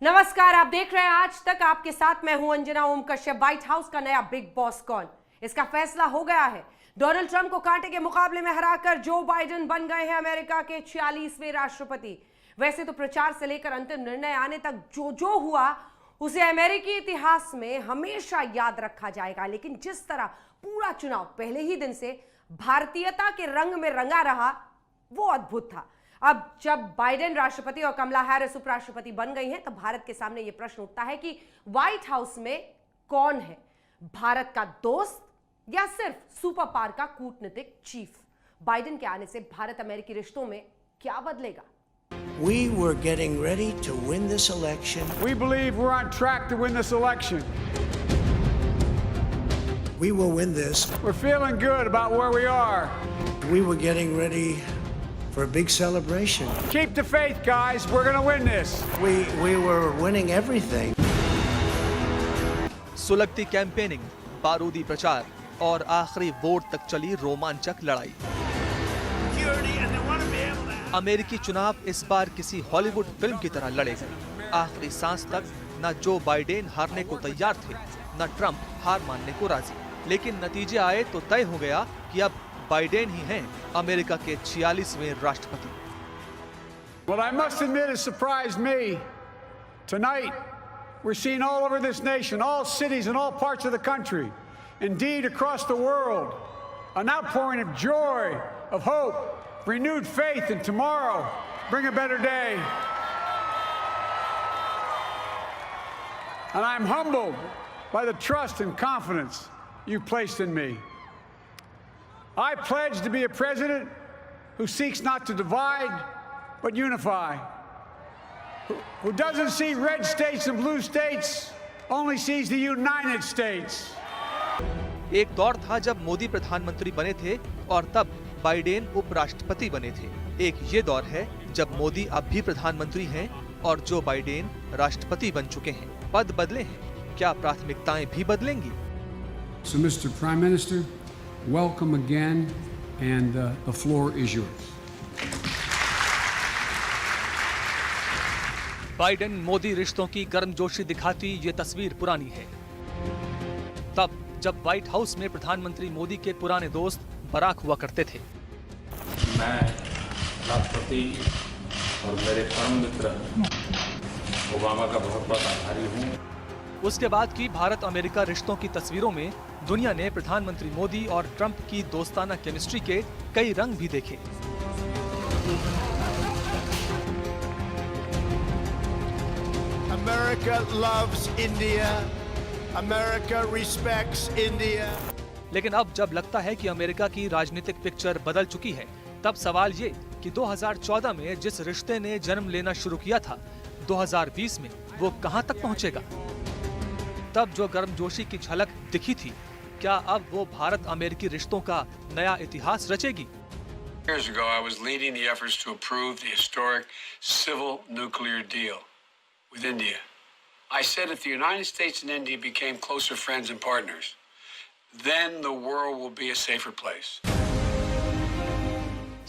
नमस्कार, आप देख रहे हैं आज तक। आपके साथ मैं हूं अंजना ओम कश्यप। व्हाइट हाउस का नया बिग बॉस कौन, इसका फैसला हो गया है। डोनाल्ड ट्रंप को कांटे के मुकाबले में हराकर जो बाइडेन बन गए हैं अमेरिका के 46वें राष्ट्रपति। वैसे तो प्रचार से लेकर अंतिम निर्णय आने तक जो जो हुआ उसे अमेरिकी इतिहास में हमेशा याद रखा जाएगा। लेकिन जिस तरह पूरा चुनाव पहले ही दिन से भारतीयता के रंग में रंगा रहा, वो अद्भुत था। अब जब बाइडेन राष्ट्रपति और कमला हैरिस उपराष्ट्रपति बन गई हैं, तब भारत के सामने यह प्रश्न उठता है कि व्हाइट हाउस में कौन है, भारत का दोस्त या सिर्फ सुपर पावर का कूटनीतिक चीफ। बाइडेन के आने से भारत अमेरिकी रिश्तों में क्या बदलेगा? We were getting ready to win this election. We believe we're on track to win this election. We will win this. We're feeling good about where we are. We were getting ready for a big celebration. Keep the faith, guys. We're going to win this. We were winning everything. सुलगती campaigning, बारूदी प्रचार और आखिरी vote तक चली रोमांचक लड़ाई। अमेरिकी चुनाव इस बार किसी हॉलीवुड फिल्म की तरह लड़े गए। आखिरी सांस तक न जो बाइडेन हारने को तैयार थे, न ट्रंप हार मानने को राजी। लेकिन नतीजे आए तो तय हो गया कि अब बाइडेन ही हैं अमेरिका के 46वें राष्ट्रपति। What I must admit has surprised me. Tonight, we're seeing all over this nation, all cities and all parts of the country, indeed across the world, an outpouring of joy, of hope, renewed faith in tomorrow, bring a better day. And I'm humbled by the trust and confidence you've placed in me. I pledge to be a president who seeks not to divide, but unify. Who doesn't see red states and blue states, only sees the United States. एक दौर था जब मोदी प्रधानमंत्री बने थे और तब Biden उपराष्ट्रपति बने थे। एक ये दौर है जब मोदी अब भी प्रधानमंत्री हैं और जो बाइडेन राष्ट्रपति बन चुके हैं। पद बदले हैं, क्या प्राथमिकताएं भी बदलेंगी? So, Mr. Prime Minister, welcome again, and the floor is yours. Biden Modi रिश्तों की गर्मजोशी दिखाती ये तस्वीर पुरानी है। तब जब व्हाइट हाउस में प्रधानमंत्री मोदी के पुराने दोस्त बराक हुआ करते थे। मैं राष्ट्रपति और मेरे परम मित्र ओबामा का बहुत बहुत आभारी हूँ। उसके बाद की भारत अमेरिका रिश्तों की तस्वीरों में दुनिया ने प्रधानमंत्री मोदी और ट्रंप की दोस्ताना केमिस्ट्री के कई रंग भी देखे। America loves India. America respects India. लेकिन अब जब लगता है कि अमेरिका की राजनीतिक पिक्चर बदल चुकी है, तब सवाल ये कि 2014 में जिस रिश्ते ने जन्म लेना शुरू किया था, 2020 में वो कहां तक पहुंचेगा? तब जो गर्मजोशी की झलक दिखी थी, क्या अब वो भारत अमेरिकी रिश्तों का नया इतिहास रचेगी? Years ago, I was leading the efforts to approve the historic civil nuclear deal with India. I said if the United States and India became closer friends and partners, then the world will be a safer place.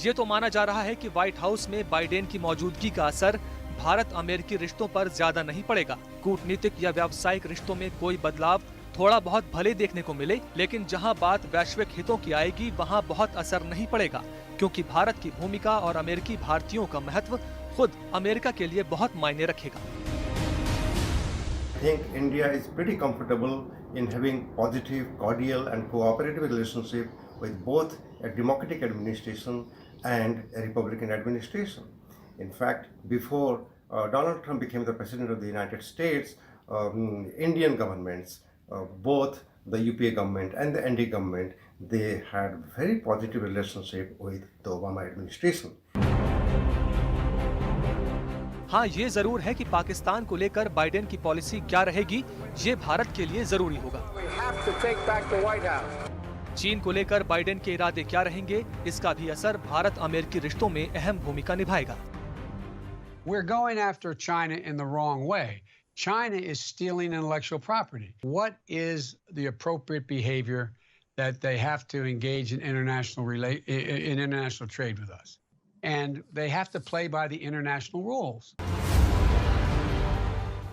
ये तो माना जा रहा है कि white house में Biden की मौजूदगी का असर भारत अमेरिकी रिश्तों पर ज्यादा नहीं पड़ेगा। कूटनीतिक या व्यावसायिक रिश्तों में कोई बदलाव थोड़ा बहुत भले देखने को मिले, लेकिन जहां बात वैश्विक हितों की आएगी वहां बहुत असर नहीं पड़ेगा, क्योंकि भारत की भूमिका और अमेरिकी भारतीयों का महत्व खुद अमेरिका के लिए बहुत मायने रखेगा। I think India is pretty comfortable in having positive, cordial and cooperative relationship with both a democratic administration and a Republican administration. In fact, before Donald Trump became the president of the United States, Indian governments, both the UPA government and the NDA government, they had very positive relationship with the Obama administration. हाँ, ये जरूर है कि पाकिस्तान को लेकर Biden की policy क्या रहेगी, ये भारत के लिए जरूरी होगा। चीन को लेकर बाइडेन के इरादे क्या रहेंगे, इसका भी असर भारत अमेरिकी रिश्तों में अहम भूमिका निभाएगा। We're going after China in the wrong way. China is stealing intellectual property. What is the appropriate behavior that they have to engage in international trade with us? And they have to play by the international rules.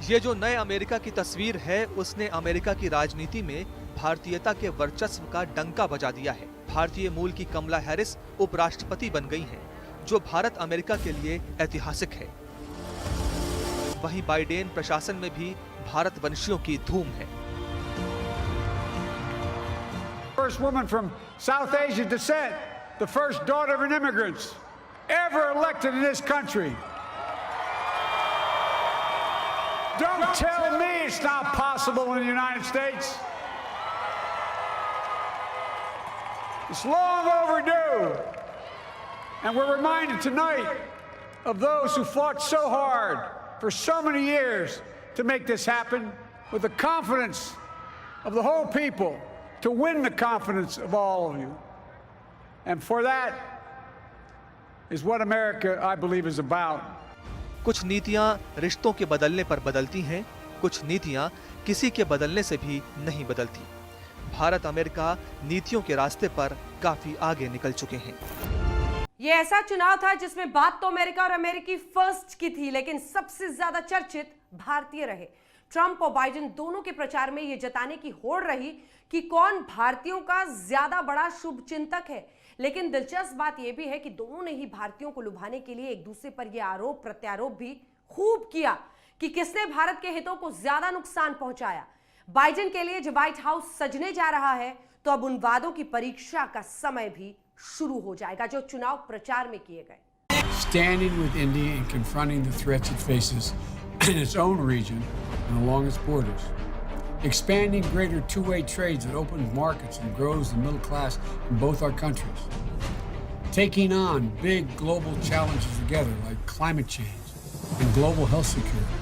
ये जो नए America की तस्वीर है, उसने America की राजनीति में भारतीयता के वर्चस्व का डंका बजा दिया है। भारतीय मूल की कमला हैरिस उपराष्ट्रपति बन गई हैं, जो भारत अमेरिका के लिए ऐतिहासिक है। वहीं बाइडेन प्रशासन में भी भारतवंशियों की धूम है। First woman from South Asian descent, the first daughter of an immigrant ever elected in this country. Don't tell me it's not possible in the United States. It's long overdue. And we're reminded tonight of those who fought so hard for so many years to make this happen, with the confidence of the whole people, to win the confidence of all of you. And for that is what America, I believe, is about. कुछ नीतियां रिश्तों के बदलने पर बदलती हैं, कुछ नीतियां किसी के बदलने से भी नहीं बदलती। भारत अमेरिका नीतियों के रास्ते पर काफी आगे निकल चुके हैं। ये ऐसा चुनाव था जिसमें बात तो अमेरिका और अमेरिकी फर्स्ट की थी, लेकिन सबसे ज्यादा चर्चित भारतीय रहे। ट्रंप और बाइडेन दोनों के प्रचार में यह जताने की होड़ रही कि कौन भारतीयों का ज्यादा बड़ा शुभचिंतक है। लेकिन दिलचस्प बात यह भी है कि दोनों ने ही भारतीयों को लुभाने के लिए एक दूसरे पर यह आरोप प्रत्यारोप भी खूब किया कि किसने भारत के हितों को ज्यादा नुकसान पहुंचाया। बाइडेन के लिए जब व्हाइट हाउस सजने जा रहा है, तो अब उन वादों की परीक्षा का समय भी शुरू हो जाएगा जो चुनाव प्रचार में किए गए। Standing with India and confronting the threats it faces in its own region and along its borders. Expanding greater two-way trades that opens markets and grows the middle class in both our countries. Taking on big global challenges together like climate change and global health security.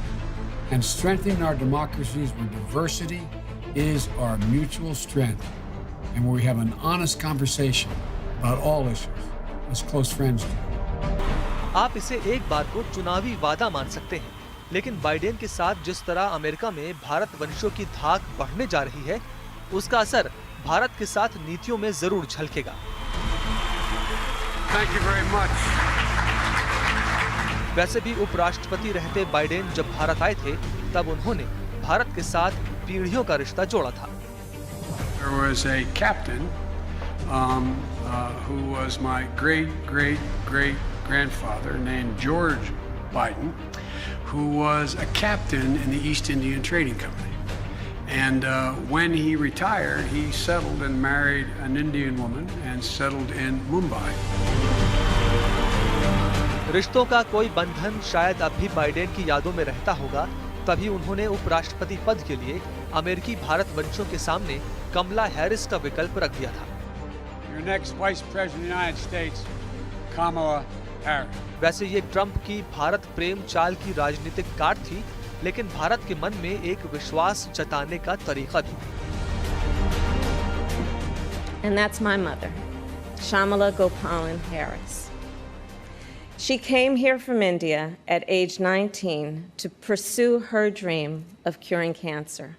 And strengthening our democracies where diversity is our mutual strength and where we have an honest conversation about all issues as close friends do. आप इसे एक बार को चुनावी वादा मान सकते हैं, लेकिन बाइडेन के साथ जिस तरह अमेरिका में भारतवंशियों की धाक बढ़ने जा रही है, उसका असर भारत के साथ नीतियों में जरूर झलकेगा। Thank you very much. वैसे भी उपराष्ट्रपति रहते बाइडेन जब भारत आए थे, तब उन्होंने भारत के साथ पीढ़ियों का रिश्ता जोड़ा था। There was a captain who was my great-great-great-grandfather named George Biden, who was a captain in the East Indian Trading Company. And when he retired, he settled and married an Indian woman and settled in Mumbai. रिश्तों का कोई बंधन शायद अब भी Biden की यादों में रहता होगा, तभी उन्होंने उपराष्ट्रपति पद के लिए अमेरिकी भारतवंशियों के सामने कमला हैरिस का विकल्प रख दिया था। Your next Vice President of the United States, Kamala Harris. वैसे ये ट्रंप की भारत प्रेम चाल की राजनीतिक काट थी, लेकिन भारत के मन में एक विश्वास जताने का तरीका भी। And that's my mother, Shamala Gopalan Harris. She came here from India at age 19 to pursue her dream of curing cancer.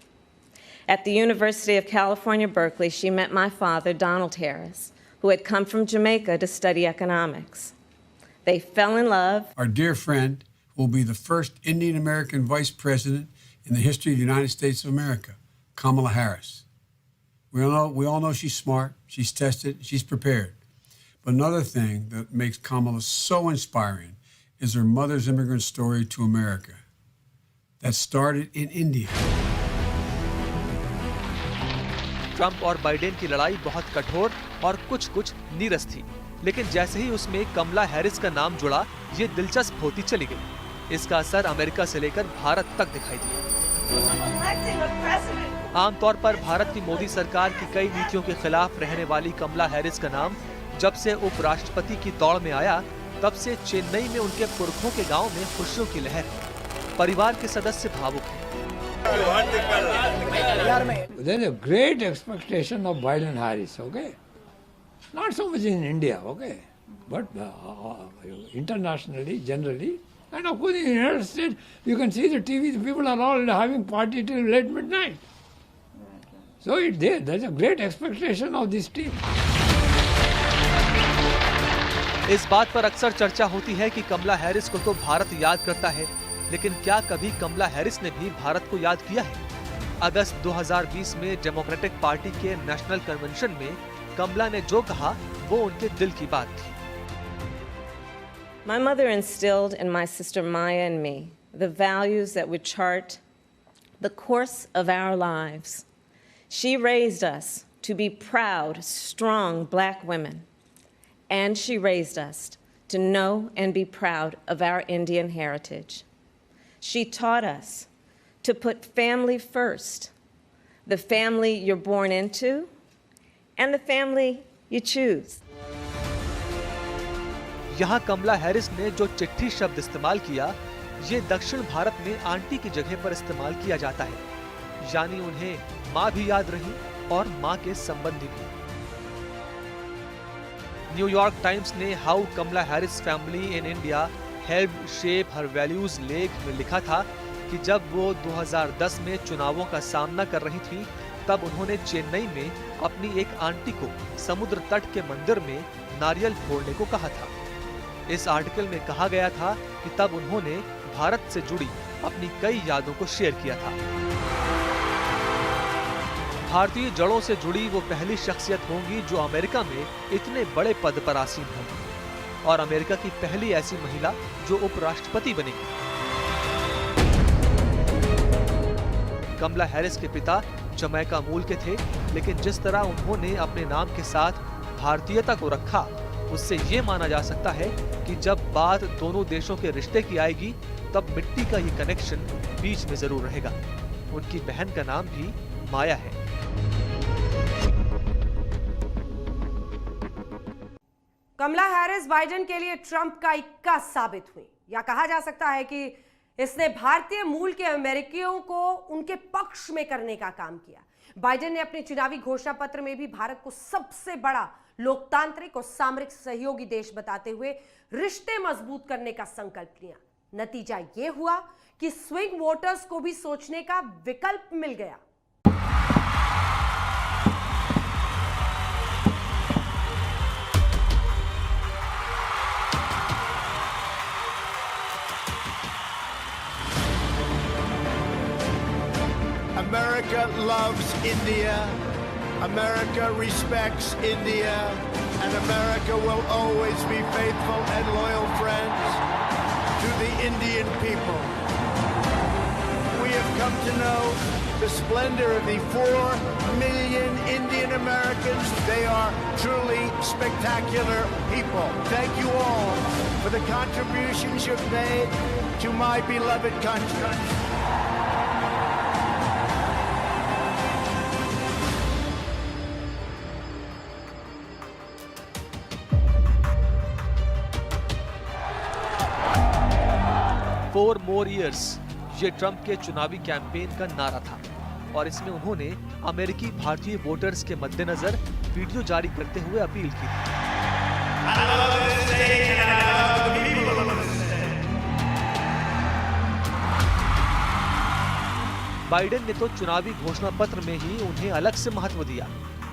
At the University of California, Berkeley, she met my father, Donald Harris, who had come from Jamaica to study economics. They fell in love. Our dear friend will be the first Indian American vice president in the history of the United States of America, Kamala Harris. We all know she's smart, she's tested, she's prepared. But another thing that makes Kamala so inspiring is her mother's immigrant story to America that started in India. Trump और Biden की लड़ाई बहुत कठोर और कुछ नीरस थी, लेकिन जैसे ही उसमें कमला हैरिस का नाम जुड़ा, ये दिलचस्प होती चली गई। इसका असर अमेरिका से लेकर भारत तक दिखाई दिया। आमतौर पर भारत की मोदी सरकार की कई नीतियों के खिलाफ रहने वाली कमला हैरिस का नाम जब से उपराष्ट्रपति की दौड़ में आया, तब से चेन्नई में उनके पुरखों के गांव में खुशियों की लहर है। परिवार के सदस्य भावुक हैं। There is a great expectation of Biden-Harris, okay? Not so much in India, okay? But internationally, generally, and of course in the United States, you can see the TV, the people are all having party till late midnight. So there's a great expectation of this team. इस बात पर अक्सर चर्चा होती है कि कमला Harris को तो भारत याद करता है, लेकिन क्या कभी कमला हैरिस ने भी भारत को याद किया है? अगस्त 2020 में डेमोक्रेटिक पार्टी के नेशनल कन्वेंशन में कमला ने जो कहा वो उनके दिल की बात थी। My mother instilled in my sister Maya and me the values that would chart the course of our lives. She raised us to be proud, strong Black women, and she raised us to know and be proud of our Indian heritage. She taught us to put family first, the family you're born into, and the family you choose. यहाँ कमला Harris ने जो चिट्ठी शब्द इस्तेमाल किया, ये दक्षिण भारत में आंटी की जगह पर इस्तेमाल किया जाता है, यानी उन्हें माँ भी याद रही और माँ के संबंधी भी। न्यूयॉर्क टाइम्स ने how Kamala Harris family in India helped shape her values लेख में लिखा था कि जब वो 2010 में चुनावों का सामना कर रही थी, तब उन्होंने चेन्नई में अपनी एक आंटी को समुद्र तट के मंदिर में नारियल फोड़ने को कहा था। इस आर्टिकल में कहा गया था कि तब उन्होंने भारत से जुड़ी अपनी कई यादों को शेयर किया था। भारतीय जड़ों से जुड़ी वो पहली शख्सियत होंगी जो अमेरिका में इतने बड़े पद पर आसीन होंगी और अमेरिका की पहली ऐसी महिला जो उपराष्ट्रपति बनेगी। कमला हैरिस के पिता जमैका मूल के थे, लेकिन जिस तरह उन्होंने अपने नाम के साथ भारतीयता को रखा, उससे ये माना जा सकता है कि जब बात दोनों देशों के रिश्ते की आएगी, तब मिट्टी का ये कनेक्शन बीच में जरूर रहेगा। उनकी बहन का नाम भी माया है। कमला हैरिस बाइडेन के लिए ट्रंप का इक्का साबित हुई, या कहा जा सकता है कि इसने भारतीय मूल के अमेरिकियों को उनके पक्ष में करने का काम किया। बाइडेन ने अपने चुनावी घोषणा पत्र में भी भारत को सबसे बड़ा लोकतांत्रिक और सामरिक सहयोगी देश बताते हुए रिश्ते मजबूत करने का संकल्प लिया। नतीजा यह हुआ कि स्विंग वोटर्स को भी सोचने का विकल्प मिल गया। America loves India. America respects India. And America will always be faithful and loyal friends to the Indian people. We have come to know the splendor of the 4 million Indian Americans. They are truly spectacular people. Thank you all for the contributions you've made to my beloved country. Four more years, ये Trump के चुनावी campaign का नारा था और इसमें उन्होंने अमेरिकी भारतीय वोटर्स के मद्देनजर वीडियो जारी करते हुए अपील की थी। बाइडेन ने तो चुनावी घोषणा पत्र में ही उन्हें अलग से महत्व दिया।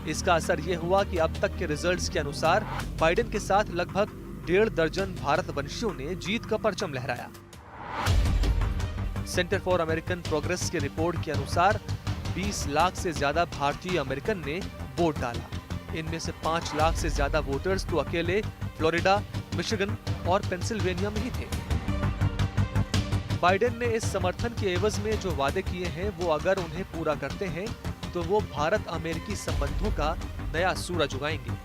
इसका असर ये हुआ कि अब तक के रिजल्ट्स के अनुसार बाइडेन के साथ लगभग 1.5 दर्जन भारतवंशियों ने जीत का परचम लहराया। सेंटर फॉर अमेरिकन प्रोग्रेस की रिपोर्ट के अनुसार 20 लाख से ज्यादा भारतीय अमेरिकन ने वोट डाला। इनमें से 5 लाख से ज्यादा वोटर्स तो अकेले फ्लोरिडा, मिशिगन और पेंसिल्वेनिया में ही थे। बाइडेन ने इस समर्थन के एवज में जो वादे किए हैं, वो अगर उन्हें पूरा करते हैं तो वो भारत अमेरिकी संबंधों का नया सूरज उगाएंगे।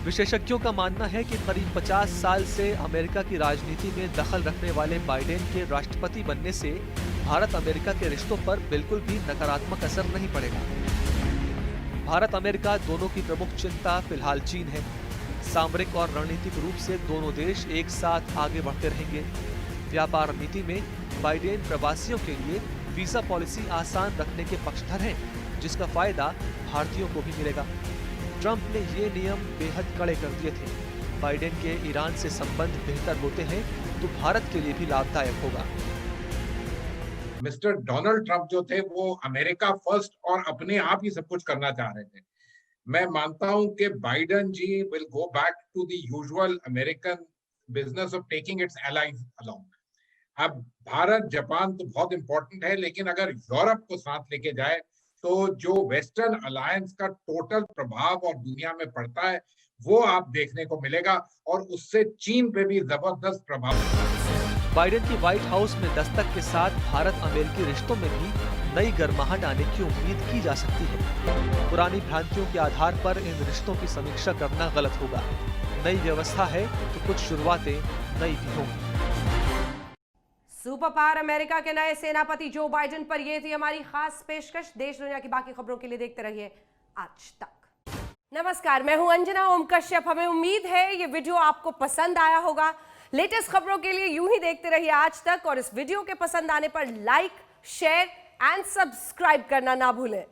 विशेषज्ञों का मानना है कि करीब 50 साल से अमेरिका की राजनीति में दखल रखने वाले बाइडेन के राष्ट्रपति बनने से भारत अमेरिका के रिश्तों पर बिल्कुल भी नकारात्मक असर नहीं पड़ेगा। भारत अमेरिका दोनों की प्रमुख चिंता फिलहाल चीन है। सामरिक और रणनीतिक रूप से दोनों देश एक साथ आगे बढ़ते रहेंगे। व्यापार नीति में बाइडेन प्रवासियों के लिए वीजा पॉलिसी आसान रखने के पक्षधर हैं, जिसका फायदा भारतीयों को भी मिलेगा। ट्रंप ने ये नियम बेहद कड़े कर दिए थे। बाइडेन के ईरान से संबंध बेहतर होते हैं तो भारत के लिए भी लाभदायक होगा। मिस्टर डोनाल्ड ट्रंप जो थे वो अमेरिका फर्स्ट और अपने आप ही सब कुछ करना चाह रहे थे। मैं मानता हूं कि Biden ji will go back to the usual American business of taking its allies along. अब भारत जापान तो बहुत इंपॉर्टेंट है, लेकिन अगर यूरोप को साथ लेके जाए तो जो वेस्टर्न अलायंस का टोटल प्रभाव और दुनिया में पड़ता है वो आप देखने को मिलेगा, और उससे चीन पे भी जबरदस्त प्रभाव। बाइडेन की व्हाइट हाउस में दस्तक के साथ भारत अमेरिकी रिश्तों में भी नई गर्माहट आने की उम्मीद की जा सकती है। पुरानी भ्रांतियों के आधार पर इन रिश्तों की समीक्षा करना गलत होगा। नई व्यवस्था है तो कुछ शुरुआतें नई भी होंगी। सुपर पावर अमेरिका के नए सेनापति जो बाइडेन पर यह थी हमारी खास पेशकश। देश दुनिया की बाकी खबरों के लिए देखते रहिए आज तक। नमस्कार, मैं हूं अंजना ओम कश्यप। हमें उम्मीद है ये वीडियो आपको पसंद आया होगा। लेटेस्ट खबरों के लिए यूं ही देखते रहिए आज तक, और इस वीडियो के पसंद आने पर लाइक, शेयर एंड सब्सक्राइब करना ना भूलें।